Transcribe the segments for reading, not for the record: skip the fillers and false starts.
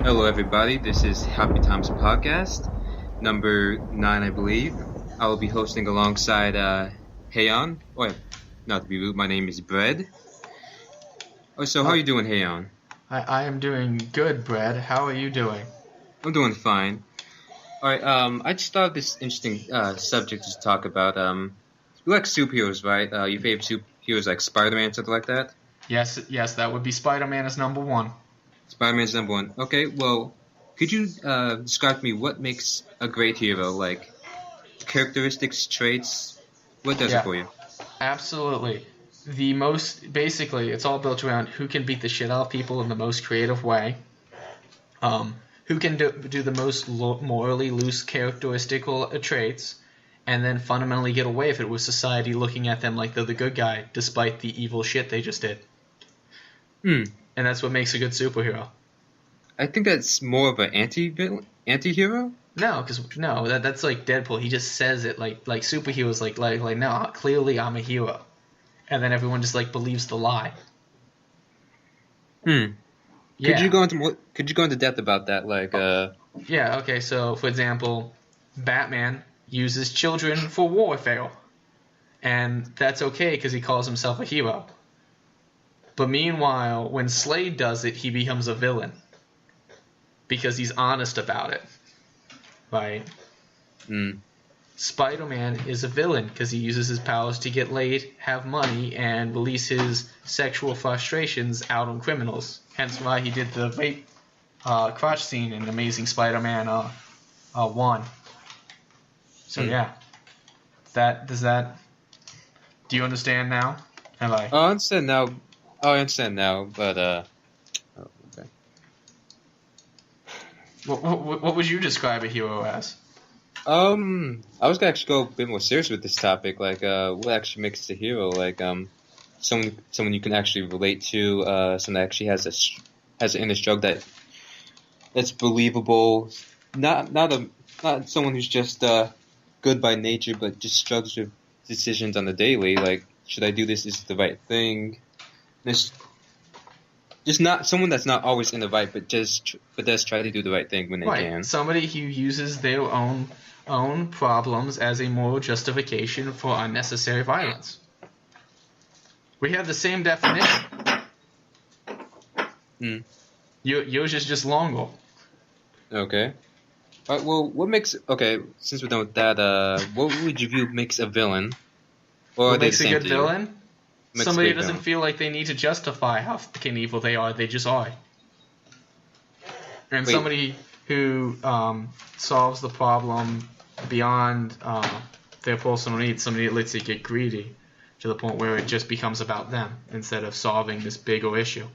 Hello, everybody. This is Happy Times Podcast, number 9, I believe. I will be hosting alongside Heian. Oh, not to be rude, my name is Bread. Oh, so how are Oh, you doing, Heian? I am doing good, Brad. How are you doing? I'm doing fine. All right. I just thought of this interesting subject to talk about. You like superheroes, right? Your favorite superheroes like Spider-Man, something like that. Yes, that would be Spider-Man as number one. Spider-Man's number one. Okay. Well, could you describe to me what makes a great hero? Like characteristics, traits. What does it Yeah, for you? absolutely. Basically, it's all built around who can beat the shit out of people in the most creative way. Who can do the most morally loose characteristical traits, and then fundamentally get away with it with society looking at them like they're the good guy, despite the evil shit they just did. Hmm. And that's what makes a good superhero. I think that's more of an anti-hero. No, that's like Deadpool. He just says it like superheroes like no, clearly I'm a hero, and then everyone just like believes the lie. Hmm. Yeah, Could you go into depth about that? Like, yeah. Okay, so for example, Batman uses children for warfare, and that's okay because he calls himself a hero. But meanwhile, when Slade does it, he becomes a villain because he's honest about it, right? hmm. Spider-Man is a villain because he uses his powers to get laid, have money, and release his sexual frustrations out on criminals. Hence why he did the rape crotch scene in Amazing Spider-Man 1. So Hmm. yeah, that does that. Do you understand now? Have I? Oh, I understand now. Oh, I understand now. But oh, okay. What would you describe a hero as? I was gonna actually go a bit more serious with this topic. Like, what actually makes a hero? Like, someone you can actually relate to. Someone that actually has an inner struggle that's believable. Not someone who's just good by nature, but just struggles with decisions on the daily. Like, should I do this? Is it the right thing? This just not someone that's not always in the right, but does try to do the right thing when they Right, can. somebody who uses their own problems as a moral justification for unnecessary violence. We have the same definition. Hmm. Yours is just longer. Okay. All right, well, since we're done with that, what would you view makes a villain? Or are What they the makes a same good to you? villain? Makes a Somebody who great doesn't villain. feel like they need to justify how fucking evil they are. They just are. And Wait, somebody who solves the problem beyond their personal needs. Somebody that lets it get greedy to the point where it just becomes about them instead of solving this bigger issue.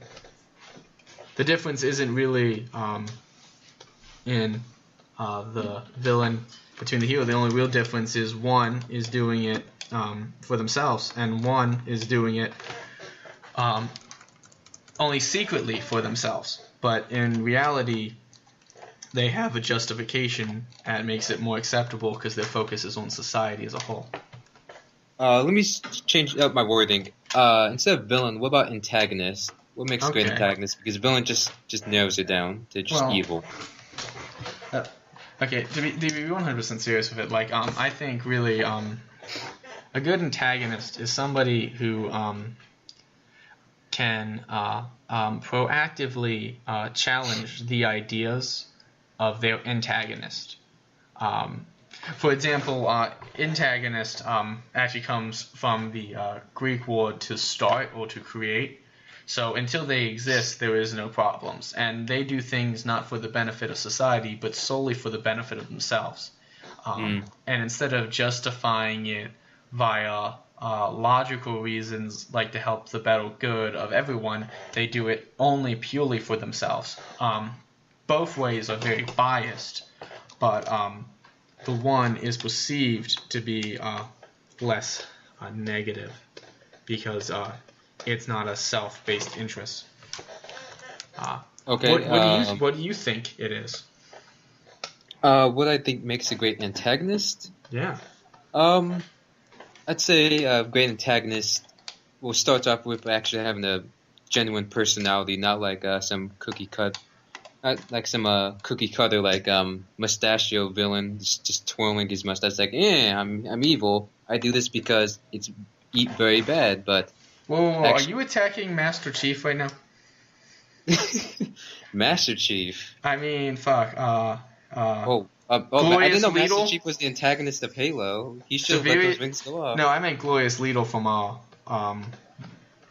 The difference isn't really in the villain between the hero. The only real difference is one is doing it for themselves, and one is doing it um, only secretly for themselves. But in reality, they have a justification that makes it more acceptable because their focus is on society as a whole. let me change up my wording. Instead of villain, what about antagonist? What makes a great Okay. antagonist? Because villain just narrows it down to just Well, evil. uh, okay. To be 100% serious with it, like I think really a good antagonist is somebody who can proactively challenge the ideas of their antagonist. Um, for example, antagonist actually comes from the Greek word to start or to create. So until they exist, there is no problems. And they do things not for the benefit of society, but solely for the benefit of themselves. Hmm. And instead of justifying it via logical reasons, like to help the better good of everyone, they do it only purely for themselves. Both ways are very biased, but the one is perceived to be less negative because it's not a self-based interest. Uh, Okay. what do you think it is? What I think makes a great antagonist? Yeah. Um, I'd say a great antagonist will start off with actually having a genuine personality, not like some cookie cut like some cookie cutter like mustachio villain just twirling his mustache like, I'm evil. I do this because it's eat very bad, but Whoa, are actually, you attacking Master Chief right now? Master Chief. I mean, fuck. I didn't Glorious know Master Leadle? Chief was the antagonist of Halo. He should have let Severe. those rings go off. No, I meant Glorious Leadle from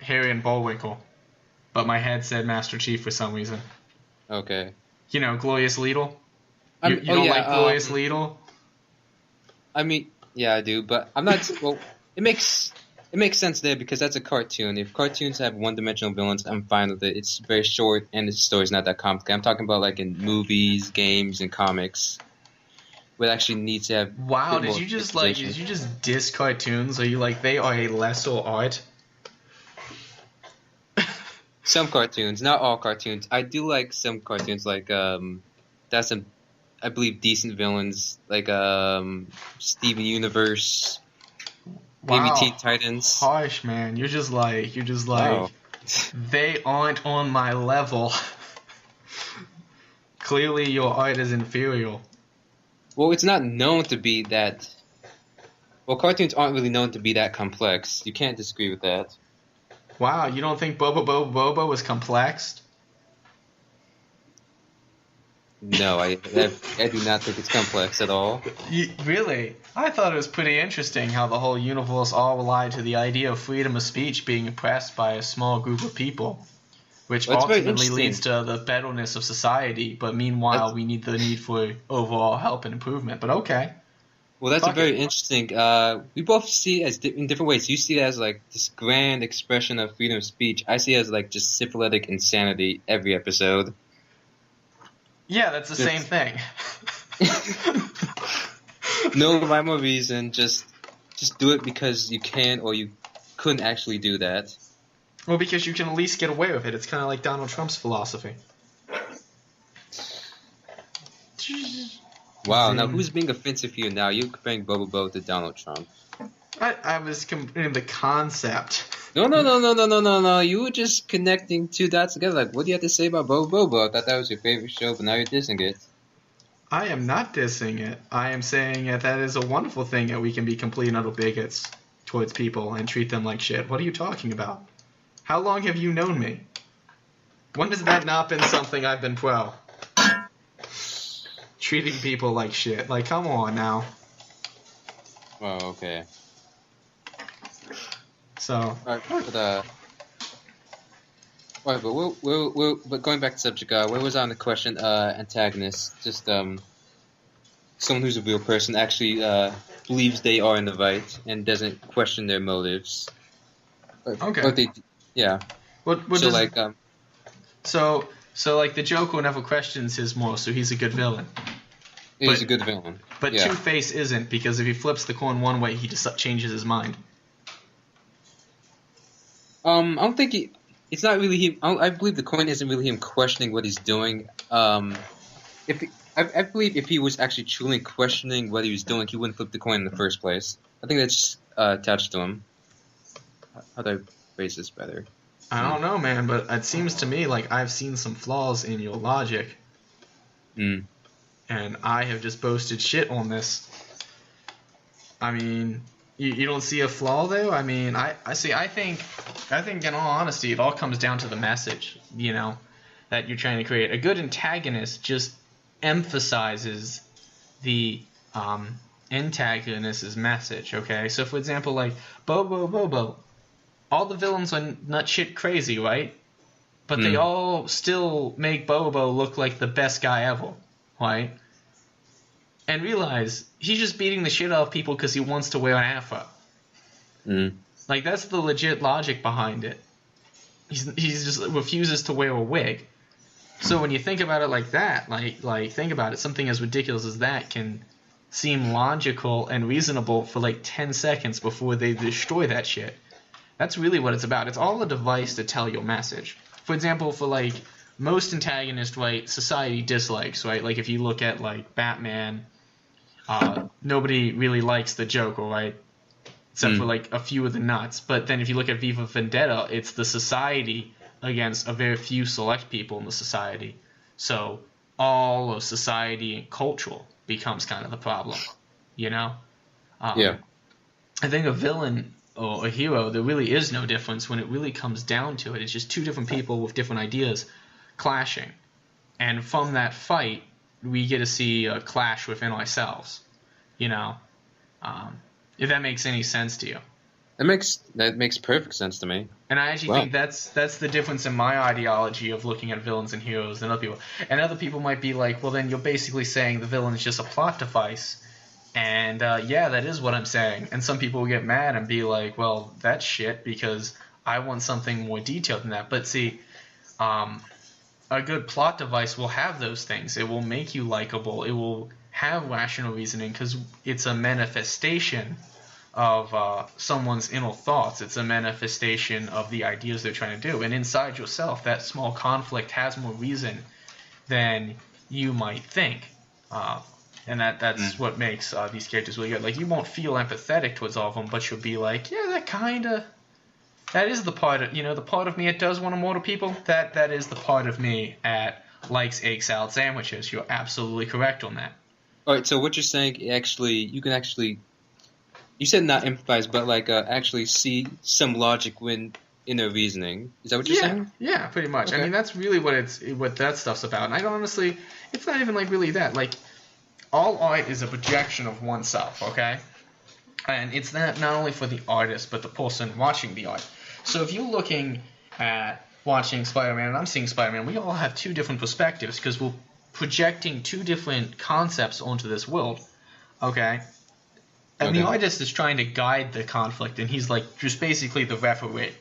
Harry and Bullwinkle. But my head said Master Chief for some reason. Okay. You know, Glorious Leadle? You Oh don't yeah. like Glorious Leadle? I mean, yeah, I do, but I'm not. Well, it makes sense there because that's a cartoon. If cartoons have one-dimensional villains, I'm fine with it. It's very short and the story's not that complicated. I'm talking about like in movies, games, and comics, where it actually needs to have. A Wow, bit more exposition. did you just diss cartoons? Are you like, they are a lesser art? Some cartoons, not all cartoons. I do like some cartoons, like that's some, I believe, decent villains, like Steven Universe, maybe Wow. Teen Titans. Harsh, man. You're just like, Wow. they aren't on my level. Clearly your art is inferior. Well, it's not known to be that. Well, cartoons aren't really known to be that complex. You can't disagree with that. Wow, you don't think Bobo was complex? No, I do not think it's complex at all. Really? I thought it was pretty interesting how the whole universe all relied to the idea of freedom of speech being oppressed by a small group of people, which Well, it's very ultimately interesting. leads to the betterness of society, but meanwhile we need the need for overall help and improvement. But okay. Well, that's Fuck a very it. interesting. We both see it as in different ways. You see it as like this grand expression of freedom of speech. I see it as like just syphilitic insanity every episode. Yeah, that's the same thing. No rhyme or reason. Just do it because you can, or you couldn't actually do that. Well, because you can at least get away with it. It's kind of like Donald Trump's philosophy. Wow. Now, who's being offensive here? Now you're comparing Bobo to Donald Trump. I was comparing the concept. No. You were just connecting two dots together. Like, what do you have to say about Bobo? I thought that was your favorite show, but now you're dissing it. I am not dissing it. I am saying that is a wonderful thing that we can be complete and utter bigots towards people and treat them like shit. What are you talking about? How long have you known me? When has that not been something I've been pro? Treating people like shit. Like, come on now. Oh, okay. So. Alright, but going back to subject, where was I on the question? Antagonist, just someone who's a real person actually believes they are in the right and doesn't question their motives. Okay. But they, yeah. What So does, like so like the Joker never questions his morals, so he's a good villain. he's a good villain. But Yeah. Two-Face isn't, because if he flips the coin one way, he just changes his mind. I don't think he. It's not really him. I believe the coin isn't really him questioning what he's doing. I believe if he was actually truly questioning what he was doing, he wouldn't flip the coin in the first place. I think that's just, attached to him. How do I phrase this better? I don't know, man, but it seems to me like I've seen some flaws in your logic, Mm. and I have just boasted shit on this. I mean, you don't see a flaw there? I mean, I think in all honesty, it all comes down to the message, you know, that you're trying to create. A good antagonist just emphasizes the antagonist's message, okay? So, for example, like, Bobo, all the villains are nut shit crazy, right? But they all still make Bobo look like the best guy ever, right? And realize he's just beating the shit out of people because he wants to wear an afro. Like, that's the legit logic behind it. He's just refuses to wear a wig. So when you think about it like that, like think about it, something as ridiculous as that can seem logical and reasonable for like 10 seconds before they destroy that shit. That's really what it's about. It's all a device to tell your message. For example, for like most antagonists, right, society dislikes, right? Like if you look at like Batman, nobody really likes the Joker, right? Except for like a few of the nuts. But then if you look at V for Vendetta, it's the society against a very few select people in the society. So all of society and culture becomes kind of the problem, you know? Yeah. I think a villain or a hero, there really is no difference when it really comes down to it. It's just two different people with different ideas clashing. And from that fight, we get to see a clash within ourselves, you know? If that makes any sense to you. That makes perfect sense to me. And I actually think that's the difference in my ideology of looking at villains and heroes than other people. And other people might be like, well, then you're basically saying the villain is just a plot device. And yeah, that is what I'm saying. And some people will get mad and be like, well, that's shit because I want something more detailed than that. But see, a good plot device will have those things. It will make you likable. It will have rational reasoning because it's a manifestation of someone's inner thoughts. It's a manifestation of the ideas they're trying to do. And inside yourself, that small conflict has more reason than you might think. And that's what makes these characters really good. Like, you won't feel empathetic towards all of them, but you'll be like, yeah, that is the part of, the part of me that does want to murder people. That is the part of me that likes egg salad sandwiches. You're absolutely correct on that. All right, so what you're saying, you can actually, you said not empathize, but like actually see some logic in their reasoning. Is that what you're saying? Yeah, pretty much. Okay. I mean, that's really what that stuff's about. And I don't honestly, it's not even like really that. Like, all art is a projection of oneself, okay? And it's not only for the artist, but the person watching the art. So if you're looking at watching Spider-Man and I'm seeing Spider-Man, we all have two different perspectives because we're projecting two different concepts onto this world, okay? And the artist is trying to guide the conflict, and he's like just basically the referee,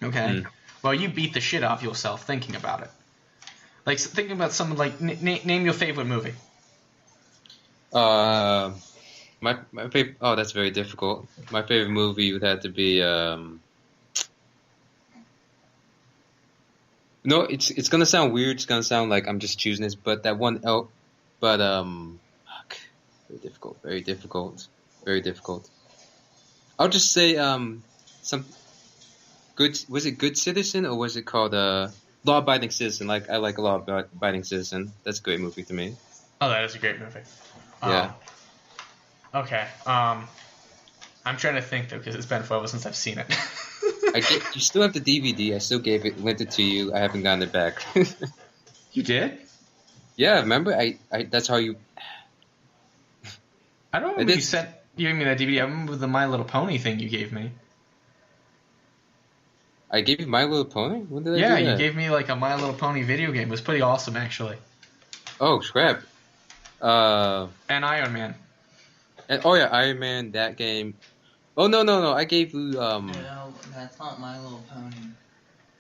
okay? Well, you beat the shit off yourself thinking about it. Like, thinking about someone like, name your favorite movie. My favorite. Oh, that's very difficult. My favorite movie would have to be. No, it's gonna sound weird. It's gonna sound like I'm just choosing this, but that one. Very difficult. Very difficult. Very difficult. I'll just say some good. Was it Good Citizen or was it called Law Abiding Citizen? Like, I like Law Abiding Citizen. That's a great movie to me. Oh, that is a great movie. Yeah. Okay. I'm trying to think though because it's been forever since I've seen it. You still have the DVD. I still lent it to you. I haven't gotten it back. You did? Yeah, remember? I that's how you. I don't remember you gave me that DVD. I remember the My Little Pony thing you gave me. I gave you My Little Pony? When did I do that? Yeah, you gave me like a My Little Pony video game. It was pretty awesome, actually. Oh, crap. And Iron Man. Oh yeah, Iron Man, that game. Oh no! I gave you No, that's not My Little Pony.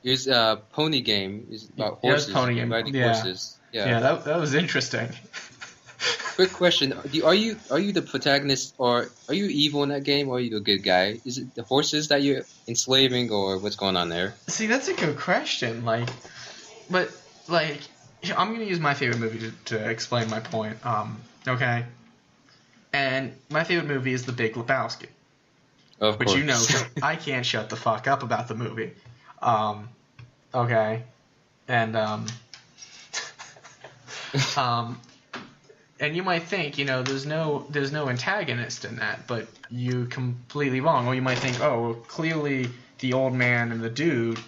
It's a pony game. It's about horses. Pony game. Riding horses. Yeah, that was interesting. Quick question: Are you the protagonist, or are you evil in that game, or are you the good guy? Is it the horses that you're enslaving, or what's going on there? See, that's a good question. I'm gonna use my favorite movie to explain my point. Okay. And my favorite movie is The Big Lebowski. Of course. Which you know, I can't shut the fuck up about the movie. Okay. And, and you might think, there's no antagonist in that, but you're completely wrong. Or you might think, oh, well, clearly the old man and the dude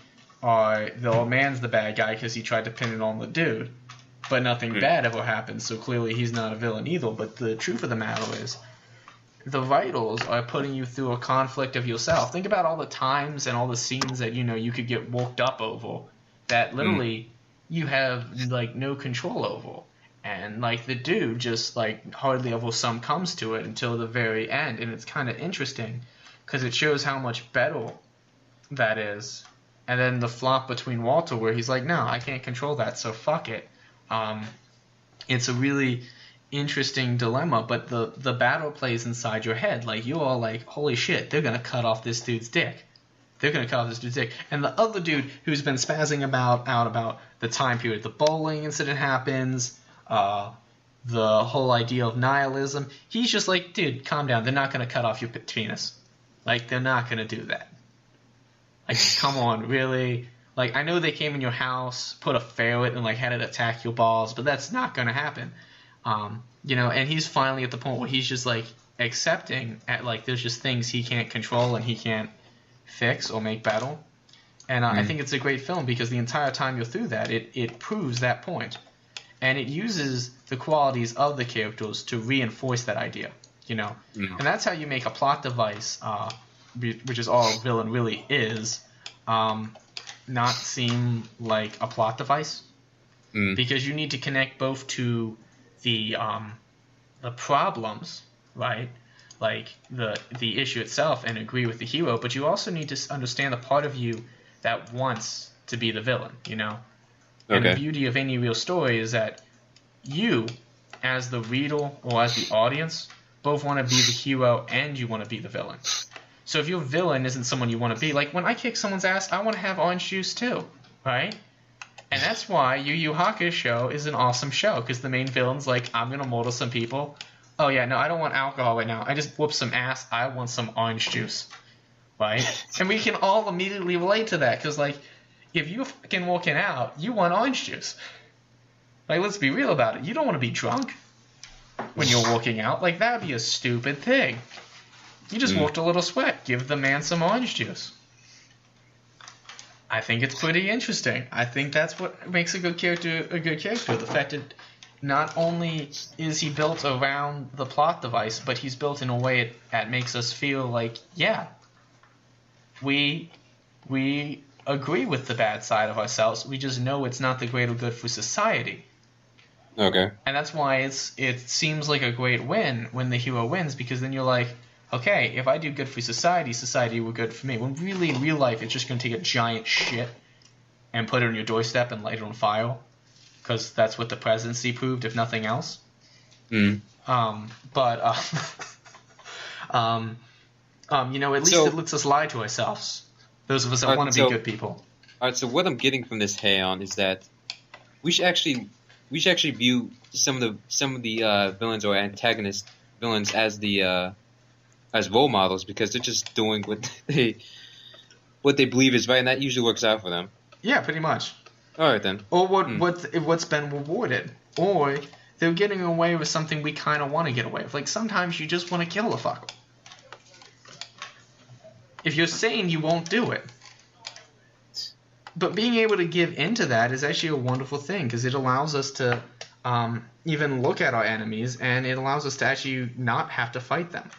the old man's the bad guy because he tried to pin it on the dude. But nothing bad ever happens, so clearly he's not a villain either. But the truth of the matter is, the vitals are putting you through a conflict of yourself. Think about all the times and all the scenes that you could get worked up over that literally you have like no control over. And like the dude just like hardly ever some comes to it until the very end. And it's kind of interesting because it shows how much better that is. And then the flop between Walter where he's like, no, I can't control that, so fuck it. It's a really interesting dilemma, but the battle plays inside your head. Like, you're all like, holy shit, they're going to cut off this dude's dick. They're going to cut off this dude's dick. And the other dude who's been spazzing out about the time period the bowling incident happens, the whole idea of nihilism, he's just like, dude, calm down. They're not going to cut off your penis. Like, they're not going to do that. Like, come on, really? Like, I know they came in your house, put a ferret, and, like, had it attack your balls, but that's not going to happen. You know, and he's finally at the point where he's just, like, accepting at, like, there's just things he can't control and he can't fix or make better. And I think it's a great film because the entire time you're through that, it proves that point. And it uses the qualities of the characters to reinforce that idea, you know. And that's how you make a plot device, which is all a villain really is, not seem like a plot device. Because you need to connect both to the problems, right? Like the issue itself and agree with the hero, but you also need to understand the part of you that wants to be the villain, you know? And the beauty of any real story is that you, as the reader or as the audience, both want to be the hero and you want to be the villain. So if your villain isn't someone you want to be, like when I kick someone's ass, I want to have orange juice too, right? And that's why Yu Yu Hakusho show is an awesome show, because the main villain's like, I'm going to murder some people. Oh yeah, no, I don't want alcohol right now. I just whoop some ass. I want some orange juice, right? And we can all immediately relate to that, because like, if you're fucking walking out, you want orange juice. Like, let's be real about it. You don't want to be drunk when you're walking out. Like, that would be a stupid thing. You just walked a little sweat. Give the man some orange juice. I think it's pretty interesting. I think that's what makes a good character a good character. The fact that not only is he built around the plot device, but he's built in a way that makes us feel like, yeah, we agree with the bad side of ourselves. We just know it's not the greater good for society. Okay. And that's why it seems like a great win when the hero wins, because then you're like, okay, if I do good for society, society will good for me. When really, in real life, it's just going to take a giant shit and put it on your doorstep and light it on fire, because that's what the presidency proved, if nothing else. You know, at least it lets us lie to ourselves. Those of us that want to be good people. All right. So what I'm getting from this, Heian, is that we should actually view some of the villains or antagonist villains as role models, because they're just doing what they believe is right, and that usually works out for them. Yeah, pretty much. All right then. Or what's been rewarded, or they're getting away with something we kind of want to get away with. Like sometimes you just want to kill a fucker. If you're sane, you won't do it. But being able to give into that is actually a wonderful thing, because it allows us to even look at our enemies, and it allows us to actually not have to fight them.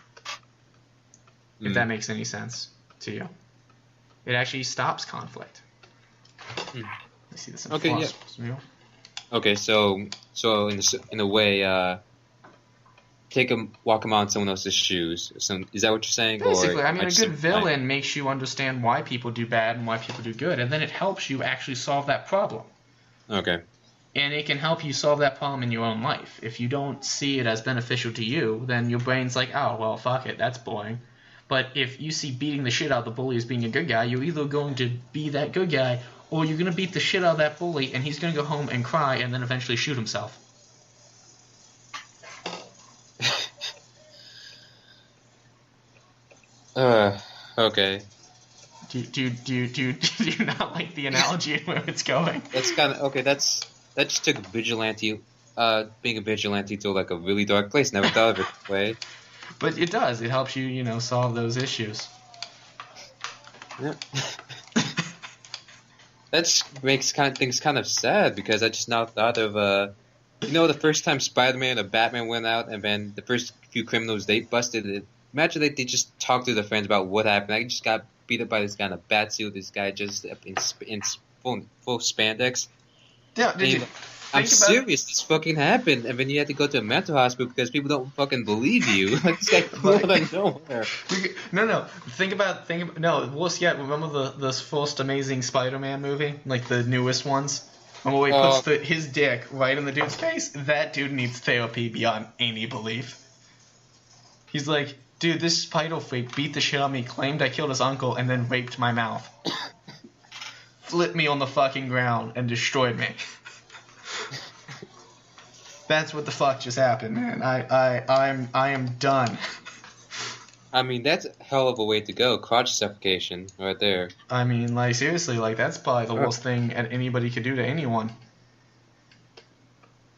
If that makes any sense to you. It actually stops conflict. I see this in Okay, so in a way, walk them on someone else's shoes. So, is that what you're saying? Basically, or I mean, a good villain makes you understand why people do bad and why people do good, and then it helps you actually solve that problem. Okay. And it can help you solve that problem in your own life. If you don't see it as beneficial to you, then your brain's like, oh, well, fuck it, that's boring. But if you see beating the shit out of the bully as being a good guy, you're either going to be that good guy, or you're going to beat the shit out of that bully, and he's going to go home and cry and then eventually shoot himself. Okay. Do you not like the analogy and where it's going? That's kind of okay. That just took being a vigilante to like a really dark place. Never thought of it that way. But it does. It helps you, you know, solve those issues. Yeah. That makes things kind of sad, because I just now thought of the first time Spider-Man or Batman went out, and then the first few criminals they busted. Imagine they just talked to their friends about what happened. I just got beat up by this guy in a bat suit. This guy just in full spandex. Yeah, I'm serious. This fucking happened, and then you had to go to a mental hospital because people don't fucking believe you. Like this guy came out of nowhere. No. Think about. No, worse yet. Remember the first Amazing Spider-Man movie, like the newest ones. Remember where he puts his dick right in the dude's face? That dude needs therapy beyond any belief. He's like, dude, this spider freak beat the shit out of me, claimed I killed his uncle, and then raped my mouth. Flipped me on the fucking ground and destroyed me. That's what the fuck just happened, man. I am done. I mean, that's a hell of a way to go. Crotch suffocation, right there. I mean, like, seriously, like, that's probably the worst thing anybody could do to anyone.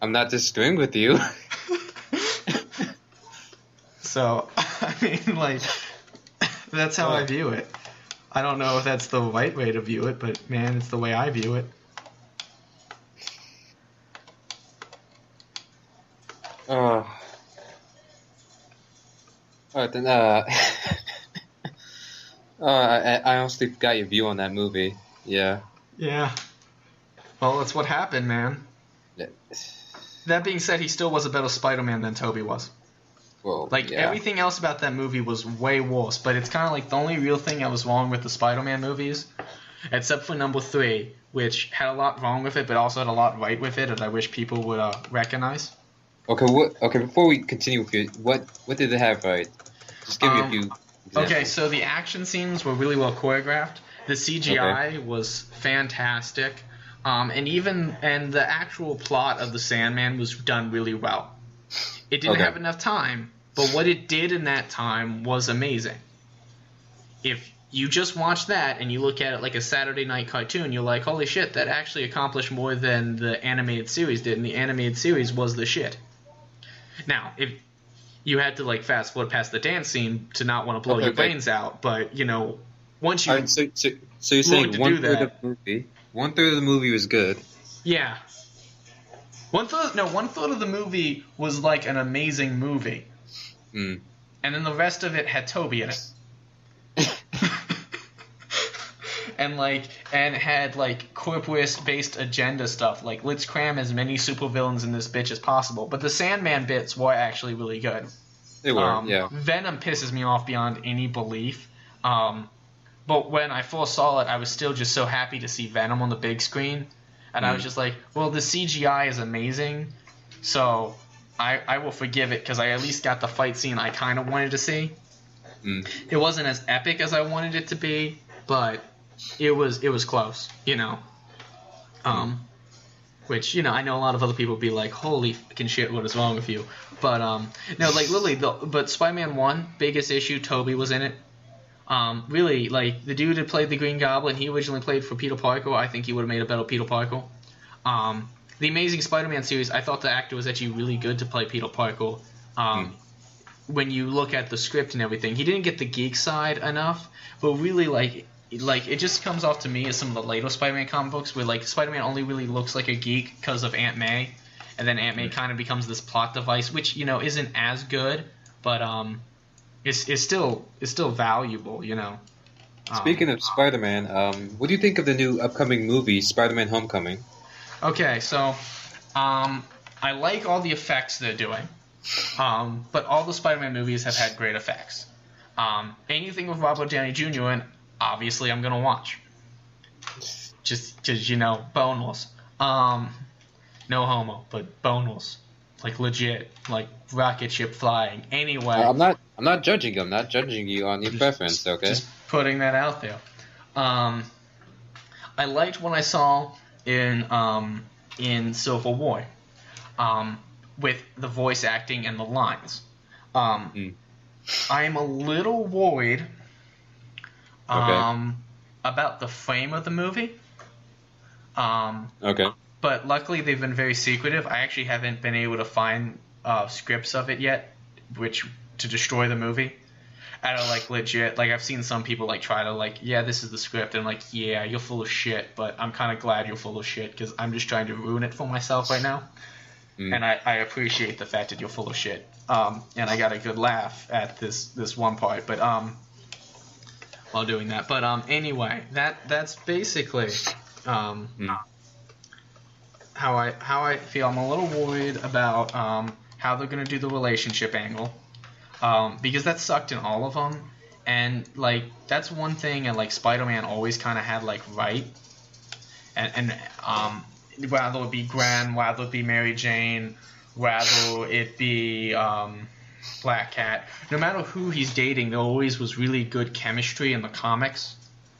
I'm not disagreeing with you. So, I mean, like, that's how I view it. I don't know if that's the right way to view it, but, man, it's the way I view it. Alright then, I honestly forgot your view on that movie. Yeah. Yeah. Well, that's what happened, man. Yeah. That being said, he still was a better Spider-Man than Tobey was. Well, Like, yeah. everything else about that movie was way worse, but it's kind of like the only real thing that was wrong with the Spider-Man movies, except for number 3, which had a lot wrong with it, but also had a lot right with it, that I wish people would recognize. Okay, before we continue with you, what did it have right? Just give me a few examples. Okay, so the action scenes were really well choreographed. The CGI was fantastic. And the actual plot of the Sandman was done really well. It didn't have enough time, but what it did in that time was amazing. If you just watch that and you look at it like a Saturday night cartoon, you're like, holy shit, that actually accomplished more than the animated series did, and the animated series was the shit. Now, if you had to, like, fast forward past the dance scene to not want to blow your brains out, but, you know, once you... Alright, so you're saying one-third of the movie was good? Yeah. One-third of the movie was, like, an amazing movie. Mm. And then the rest of it had Tobey in it. and had like corporate-based agenda stuff. Like, let's cram as many supervillains in this bitch as possible. But the Sandman bits were actually really good. They were, yeah. Venom pisses me off beyond any belief. But when I first saw it, I was still just so happy to see Venom on the big screen. And I was just like, well, the CGI is amazing, so I will forgive it because I at least got the fight scene I kind of wanted to see. Mm. It wasn't as epic as I wanted it to be, but it was close, you know. Which, you know, I know a lot of other people would be like, holy fucking shit, what is wrong with you? But, no, like, literally, but Spider-Man 1, biggest issue, Tobey was in it. Really, like, the dude that played the Green Goblin, he originally played for Peter Parker. I think he would have made a better Peter Parker. The Amazing Spider-Man series, I thought the actor was actually really good to play Peter Parker. When you look at the script and everything, he didn't get the geek side enough, but really, like it just comes off to me as some of the later Spider-Man comic books where, like, Spider-Man only really looks like a geek because of Aunt May, and then Aunt May kind of becomes this plot device, which, you know, isn't as good, but is still valuable, you know. Speaking of Spider-Man, what do you think of the new upcoming movie, Spider-Man: Homecoming? Okay, so I like all the effects they're doing, but all the Spider-Man movies have had great effects. Anything with Robert Downey Jr. in, obviously I'm gonna watch. Just because, you know, boneless. No homo, but boneless. Like, legit. Like, rocket ship flying. Anyway. I'm not judging you. I'm not judging you on your preference, okay? Just putting that out there. I liked what I saw in Civil War, with the voice acting and the lines. I'm a little worried about the frame of the movie. Okay. But luckily they've been very secretive. I actually haven't been able to find scripts of it yet, to destroy the movie. Out of, like, legit, like, I've seen some people, like, try to, like, yeah, this is the script, and, like, yeah, you're full of shit, but I'm kind of glad you're full of shit, because I'm just trying to ruin it for myself right now. And I appreciate the fact that you're full of shit. And I got a good laugh at this one part, but while doing that. But anyway, that's basically how I feel. I'm a little worried about how they're gonna do the relationship angle, because that sucked in all of them. And, like, that's one thing that, like, Spider-Man always kind of had, like, right. And whether it be Gwen, whether it be Mary Jane, whether it be Black Cat, no matter who he's dating, there always was really good chemistry in the comics.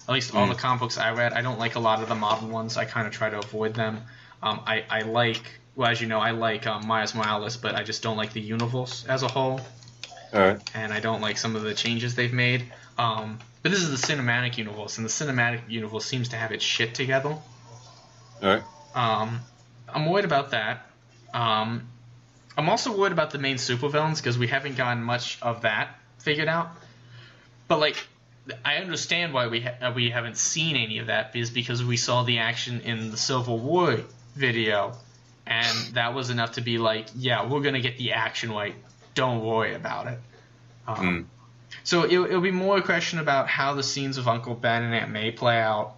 At least all the comic books I read. I don't like a lot of the modern ones. I kind of try to avoid them. I like, well, as you know, I like Miles Morales, but I just don't like the universe as a whole. All right. and I don't like some of the changes they've made. But this is the cinematic universe, and the cinematic universe seems to have its shit together. All right. I'm worried about that. I'm also worried about the main supervillains because we haven't gotten much of that figured out. But like, I understand why we haven't seen any of that is because we saw the action in the Civil War video, and that was enough to be like, yeah, we're gonna get the action right. Don't worry about it. So it'll be more a question about how the scenes of Uncle Ben and Aunt May play out,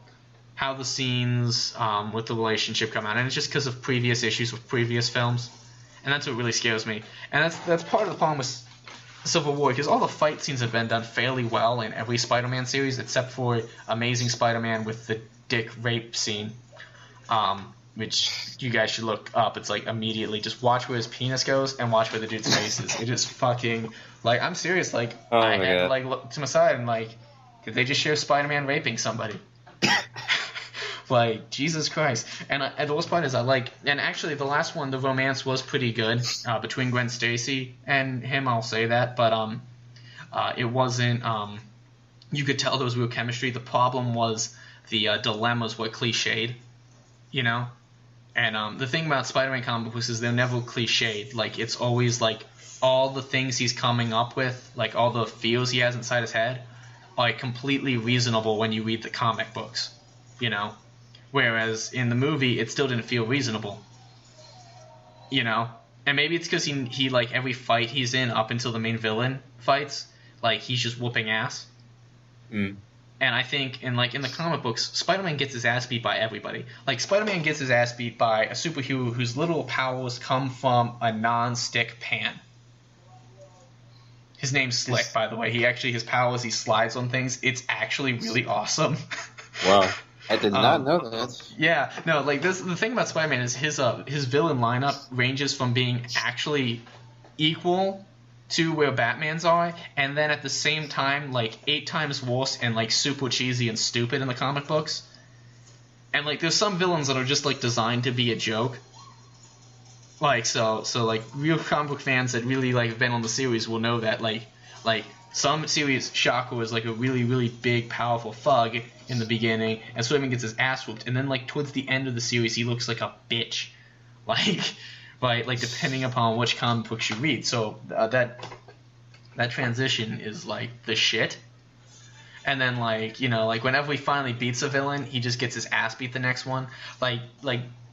how the scenes with the relationship come out, and it's just because of previous issues with previous films, and that's what really scares me. And that's part of the problem with Civil War, because all the fight scenes have been done fairly well in every Spider-Man series, except for Amazing Spider-Man with the dick rape scene, which you guys should look up. It's like immediately just watch where his penis goes and watch where the dude's face is. It is fucking, like, I'm serious, like, I had to, like, look to my side and, like, did they just show Spider-Man raping somebody? Like, Jesus Christ. And the worst part is and actually the last one, the romance was pretty good between Gwen Stacy and him, I'll say that, but it wasn't, you could tell there was real chemistry. The problem was the dilemmas were cliched, you know? And the thing about Spider-Man comic books is they're never cliched. Like, it's always, like, all the things he's coming up with, like, all the feels he has inside his head, are like, completely reasonable when you read the comic books, you know? Whereas in the movie, it still didn't feel reasonable, you know? And maybe it's because he like, every fight he's in up until the main villain fights, like, he's just whooping ass. And I think in the comic books, Spider-Man gets his ass beat by everybody. Like, Spider-Man gets his ass beat by a superhero whose little powers come from a non-stick pan. His name's Slick, by the way. His powers, he slides on things. It's actually really awesome. Wow. I did not know that. Yeah, no, like, the thing about Spider-Man is his villain lineup ranges from being actually equal to where Batman's are, and then at the same time, like, 8 times worse and, like, super cheesy and stupid in the comic books. And, like, there's some villains that are just, like, designed to be a joke. Like, so like, real comic book fans that really, like, have been on the series will know that, like, some series, Shocker was, like, a really, really big, powerful thug in the beginning, and Spider-Man gets his ass whooped, and then, like, towards the end of the series, he looks like a bitch. Like, depending upon which comic books you read. So, that transition is, like, the shit. And then, like, you know, like, whenever he finally beats a villain, he just gets his ass beat the next one. Like,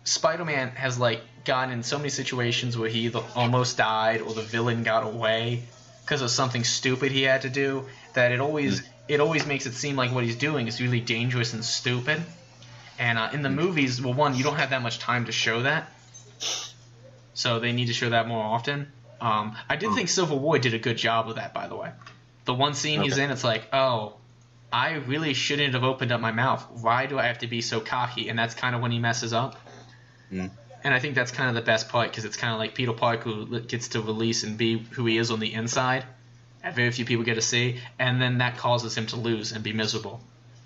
Spider-Man has, like, gotten in so many situations where he either almost died or the villain got away because of something stupid he had to do, that it always makes it seem like what he's doing is really dangerous and stupid. And in the movies, well, one, you don't have that much time to show that, so they need to show that more often. I did think Civil War did a good job of that, by the way. The one scene he's in, it's like, oh, I really shouldn't have opened up my mouth. Why do I have to be so cocky? And that's kind of when he messes up. And I think that's kind of the best part, because it's kind of like Peter Parker gets to release and be who he is on the inside, and very few people get to see, and then that causes him to lose and be miserable,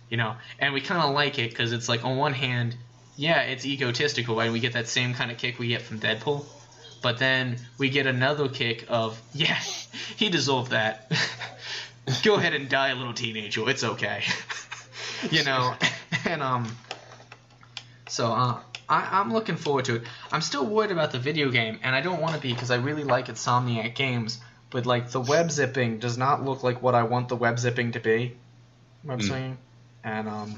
you know? And we kind of like it, because it's like, on one hand, yeah, it's egotistical, right? We get that same kind of kick we get from Deadpool, but then we get another kick of, yeah, he deserved that. Go ahead and die, little teenager. It's okay. You know? And, I'm looking forward to it. I'm still worried about the video game, and I don't want to be because I really like Insomniac Games, but, like, the web zipping does not look like what I want the web zipping to be. You know what I'm saying? And,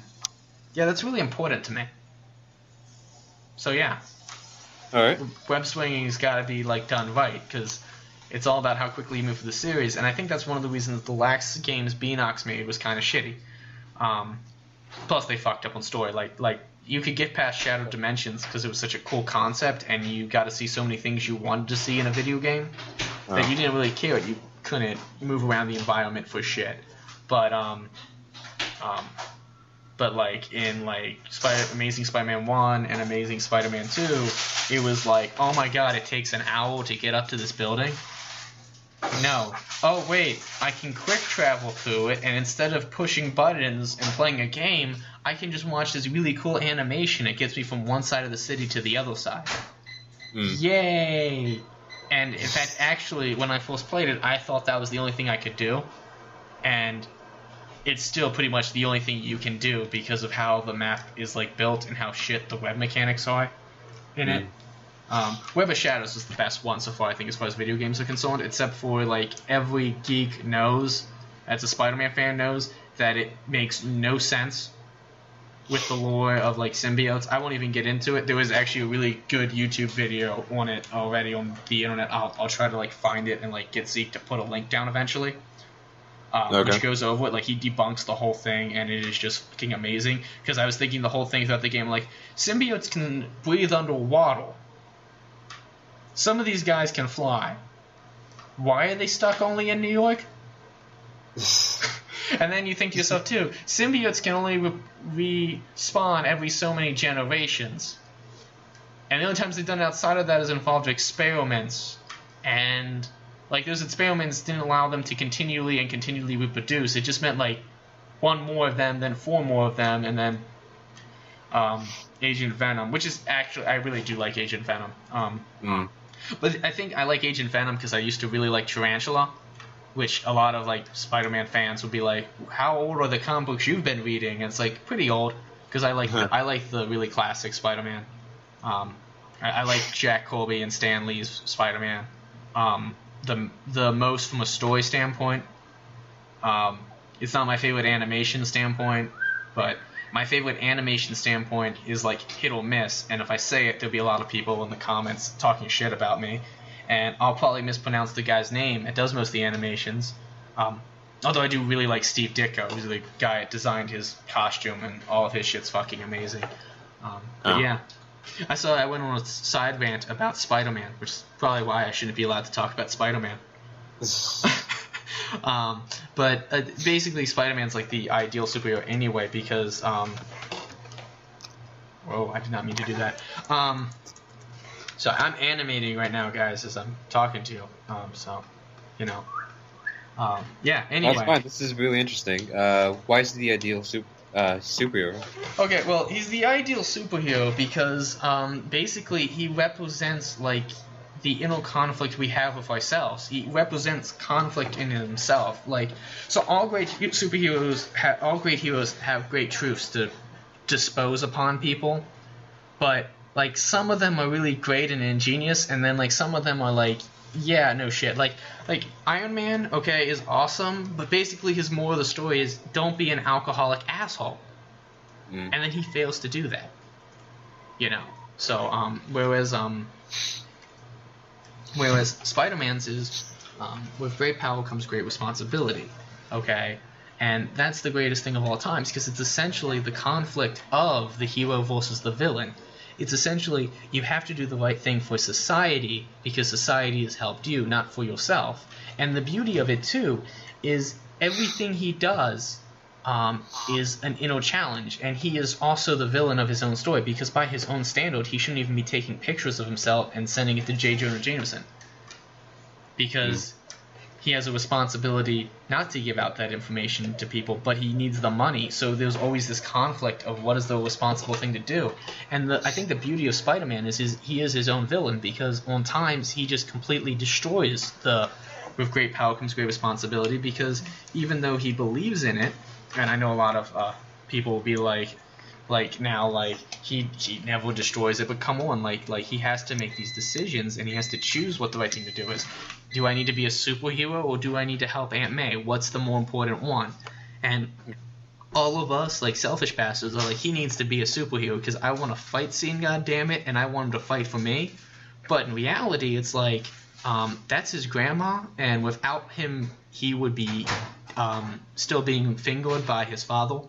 yeah, that's really important to me. So, yeah. Alright. Web swinging's got to be, like, done right, because it's all about how quickly you move through the series, and I think that's one of the reasons the last games Beanox made was kind of shitty. Plus, they fucked up on story. Like you could get past Shattered Dimensions because it was such a cool concept, and you got to see so many things you wanted to see in a video game that you didn't really care. You couldn't move around the environment for shit. But like in like Amazing Spider-Man 1 and Amazing Spider-Man 2, it was like, oh my god, it takes an hour to get up to this building. No. Oh wait, I can quick travel through it, and instead of pushing buttons and playing a game, I can just watch this really cool animation. It gets me from one side of the city to the other side. Yay! And in fact, actually, when I first played it, I thought that was the only thing I could do. And it's still pretty much the only thing you can do because of how the map is like built and how shit the web mechanics are in it. Web of Shadows is the best one so far, I think, as far as video games are concerned, except for like every geek knows, as a Spider-Man fan knows, that it makes no sense with the lore of like symbiotes. I won't even get into it. There was actually a really good YouTube video on it already on the internet. I'll try to like find it and like get Zeke to put a link down eventually, which goes over it. Like he debunks the whole thing, and it is just fucking amazing. Because I was thinking the whole thing throughout the game, like symbiotes can breathe underwater. Some of these guys can fly. Why are they stuck only in New York? And then you think to yourself, too, symbiotes can only respawn every so many generations. And the only times they've done it outside of that is involved experiments. And, like, those experiments didn't allow them to continually reproduce. It just meant, like, one more of them, then four more of them, and then Agent Venom, which is actually, I really do like Agent Venom. But I think I like Agent Venom because I used to really like Tarantula, which a lot of like Spider-Man fans would be like, "How old are the comic books you've been reading?" And it's like pretty old because I like the really classic Spider-Man. I like Jack Kirby and Stan Lee's Spider-Man. The most from a story standpoint. It's not my favorite animation standpoint, but my favorite animation standpoint is like hit or miss. And if I say it, there'll be a lot of people in the comments talking shit about me. And I'll probably mispronounce the guy's name. It does most of the animations. Although I do really like Steve Ditko, who's the guy that designed his costume, and all of his shit's fucking amazing. But yeah, I went on a side rant about Spider-Man, which is probably why I shouldn't be allowed to talk about Spider-Man. But basically, Spider-Man's like the ideal superhero anyway, because whoa, I did not mean to do that. So I'm animating right now, guys, as I'm talking to you. So, you know. Yeah, anyway. That's fine. This is really interesting. Why is he the ideal superhero? Okay, well, he's the ideal superhero because basically he represents, like, the inner conflict we have with ourselves. He represents conflict in himself. Like, so all great heroes have great truths to dispose upon people, but like some of them are really great and ingenious, and then like some of them are like, yeah, no shit. Like Iron Man, okay, is awesome, but basically his moral of the story is don't be an alcoholic asshole. And then he fails to do that. You know. So whereas Spider-Man's is with great power comes great responsibility. Okay? And that's the greatest thing of all times, because it's essentially the conflict of the hero versus the villain. It's essentially you have to do the right thing for society because society has helped you, not for yourself. And the beauty of it, too, is everything he does is an inner challenge. And he is also the villain of his own story because by his own standard, he shouldn't even be taking pictures of himself and sending it to J. Jonah Jameson. Because he has a responsibility not to give out that information to people, but he needs the money. So there's always this conflict of what is the responsible thing to do. And I think the beauty of Spider-Man is he is his own villain because on times he just completely destroys with great power comes great responsibility, because even though he believes in it, and I know a lot of people will be like he never destroys it, but come on, like he has to make these decisions and he has to choose what the right thing to do is. Do I need to be a superhero or do I need to help Aunt May? What's the more important one? And all of us, like selfish bastards, are like, he needs to be a superhero because I want a fight scene, goddammit, and I want him to fight for me. But in reality, it's like that's his grandma, and without him, he would be still being fingered by his father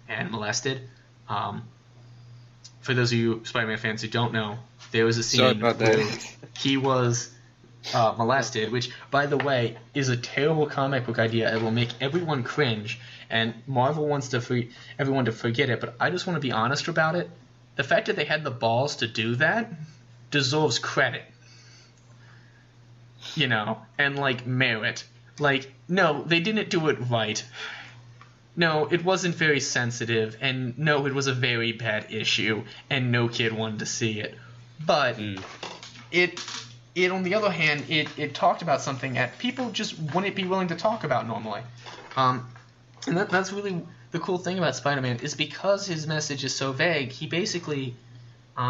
and molested. For those of you Spider-Man fans who don't know, there was a scene where he was molested, which, by the way, is a terrible comic book idea. It will make everyone cringe, and Marvel wants everyone to forget it, but I just want to be honest about it. The fact that they had the balls to do that deserves credit. You know, and, like, merit. Like, no, they didn't do it right. No, it wasn't very sensitive, and no, it was a very bad issue, and no kid wanted to see it. But it on the other hand, it talked about something that people just wouldn't be willing to talk about normally. And that's really the cool thing about Spider-Man is because his message is so vague, he basically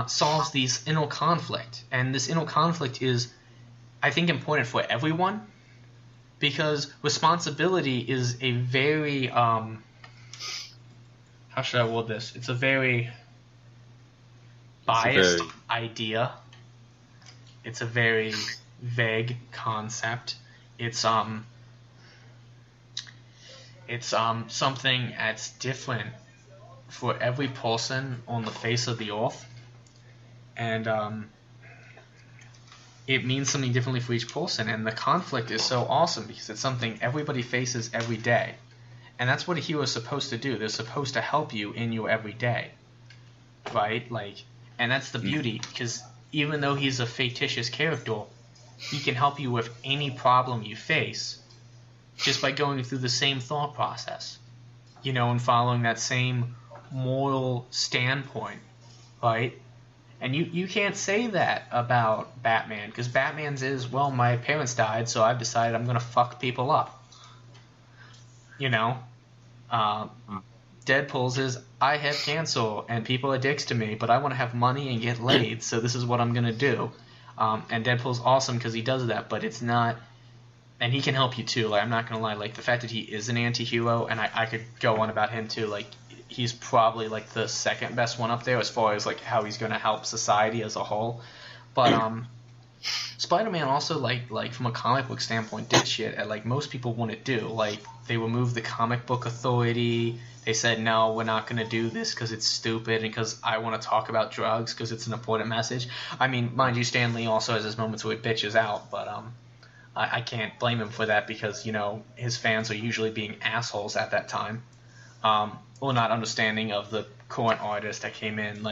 solves these inner conflict. And this inner conflict is, I think, important for everyone because responsibility is a very, how should I word this? It's a very biased idea. It's a very vague concept. It's something that's different for every person on the face of the earth, and it means something differently for each person. And the conflict is so awesome because it's something everybody faces every day, and that's what a hero is supposed to do. They're supposed to help you in your everyday, right? And that's the beauty because even though he's a fictitious character, he can help you with any problem you face just by going through the same thought process, and following that same moral standpoint, right? And you can't say that about Batman, because Batman's is, well, my parents died, so I've decided I'm going to fuck people up. Deadpool's is, I have cancer and people are dicks to me, but I want to have money and get laid, so this is what I'm going to do. And Deadpool's awesome because he does that, but it's not... And he can help you too, I'm not going to lie, the fact that he is an anti-hero, and I could go on about him too, he's probably, the second best one up there as far as, how he's going to help society as a whole. But, Spider-Man also, from a comic book standpoint, did shit at, most people wouldn't do. They removed the comic book authority. They said, no, we're not going to do this because it's stupid and because I want to talk about drugs because it's an important message. I mean, mind you, Stan Lee also has his moments where he bitches out, but I can't blame him for that because, his fans are usually being assholes at that time. Or not understanding of the current artist that came in,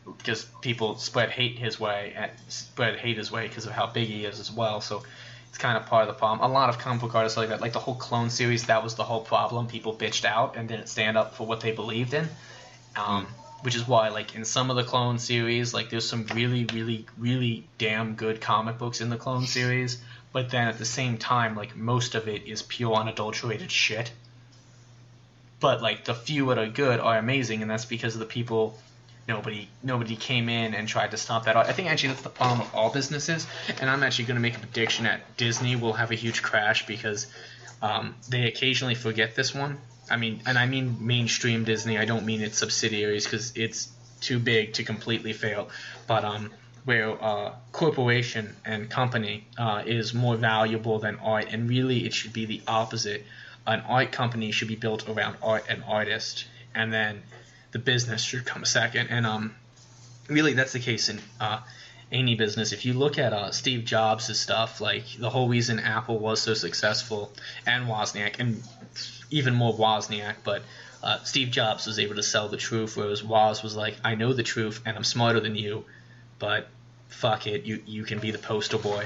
because people spread hate his way because of how big he is as well, so it's kind of part of the problem. A lot of comic book artists like that, the whole Clone series, that was the whole problem. People bitched out and didn't stand up for what they believed in, which is why, in some of the Clone series, there's some really, really, really damn good comic books in the Clone series, but then at the same time, most of it is pure unadulterated shit. But, the few that are good are amazing, and that's because of the people... Nobody came in and tried to stop that. I think actually that's the problem of all businesses, and I'm actually going to make a prediction that Disney will have a huge crash because they occasionally forget this one. I mean mainstream Disney. I don't mean its subsidiaries because it's too big to completely fail. But where corporation and company is more valuable than art, and really it should be the opposite. An art company should be built around art and artist, and then the business should come second. And really that's the case in any business. If you look at Steve Jobs' stuff, the whole reason Apple was so successful, and Wozniak, and even more Wozniak, but Steve Jobs was able to sell the truth, whereas Woz was I know the truth and I'm smarter than you, but fuck it, you can be the poster boy.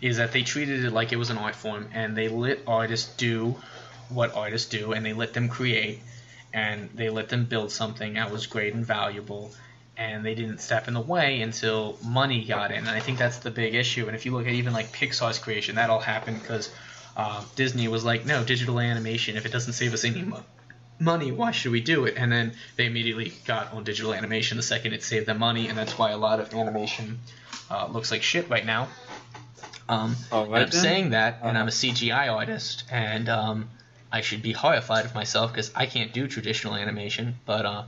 Is that they treated it like it was an art form, and they let artists do what artists do, and they let them create, and they let them build something that was great and valuable, and they didn't step in the way until money got in. And I think that's the big issue. And if you look at even Pixar's creation, that all happened because Disney was no, digital animation, if it doesn't save us any money, why should we do it? And then they immediately got on digital animation the second it saved them money, and that's why a lot of animation looks like shit right now. And I'm saying that, and I'm a CGI artist, and I should be horrified of myself because I can't do traditional animation. But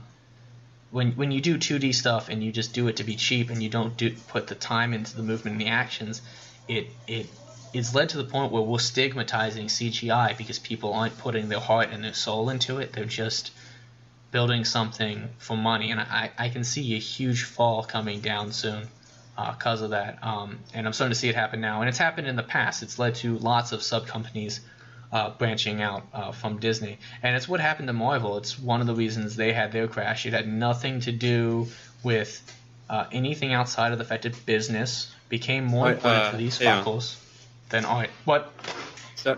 when you do 2D stuff and you just do it to be cheap and you don't put the time into the movement and the actions, it's led to the point where we're stigmatizing CGI because people aren't putting their heart and their soul into it. They're just building something for money, and I can see a huge fall coming down soon because of that. And I'm starting to see it happen now, and it's happened in the past. It's led to lots of sub-companies branching out from Disney, and it's what happened to Marvel. It's one of the reasons they had their crash. It had nothing to do with anything outside of the fact that business became more important for these fuckers than art. What?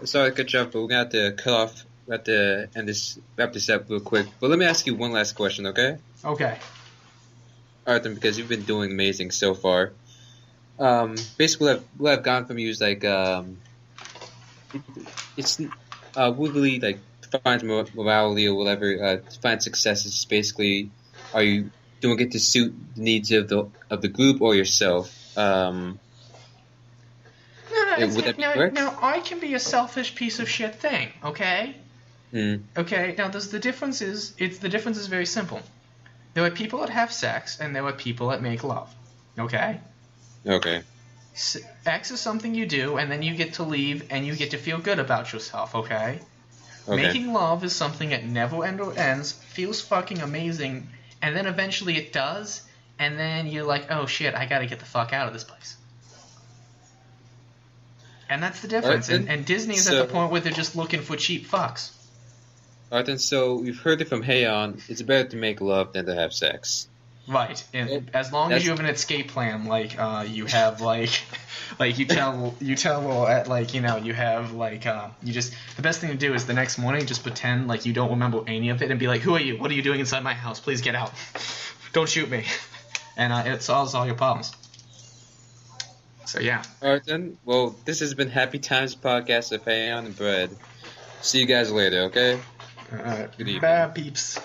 Sorry, good job, but we're gonna have to cut off. We have to wrap this up real quick. But let me ask you one last question, okay? Okay. Arthur, because you've been doing amazing so far. Basically, what I've gotten from you is like it's really like defines morality or whatever. Defines success is basically, are you doing it to suit the needs of the group or yourself? Would that be correct? No, I can be a selfish piece of shit thing, okay? Mm. Okay, now the difference is very simple. There are people that have sex, and there are people that make love, okay? Okay. Sex is something you do, and then you get to leave, and you get to feel good about yourself, okay? Okay. Making love is something that never ends, feels fucking amazing, and then eventually it does, and then you're like, oh shit, I gotta get the fuck out of this place. And that's the difference. And Disney is at the point where they're just looking for cheap fucks. Alright then, so we've heard it from Heian, it's better to make love than to have sex. Right, and as long as you have an escape plan, like you have like you tell like you have like the best thing to do is the next morning just pretend like you don't remember any of it and be like, who are you? What are you doing inside my house? Please get out. Don't shoot me. And it solves all your problems. So yeah. Alright then, well, this has been Happy Times Podcast of Heian and Bread. See you guys later, okay? Good evening. Bye, peeps.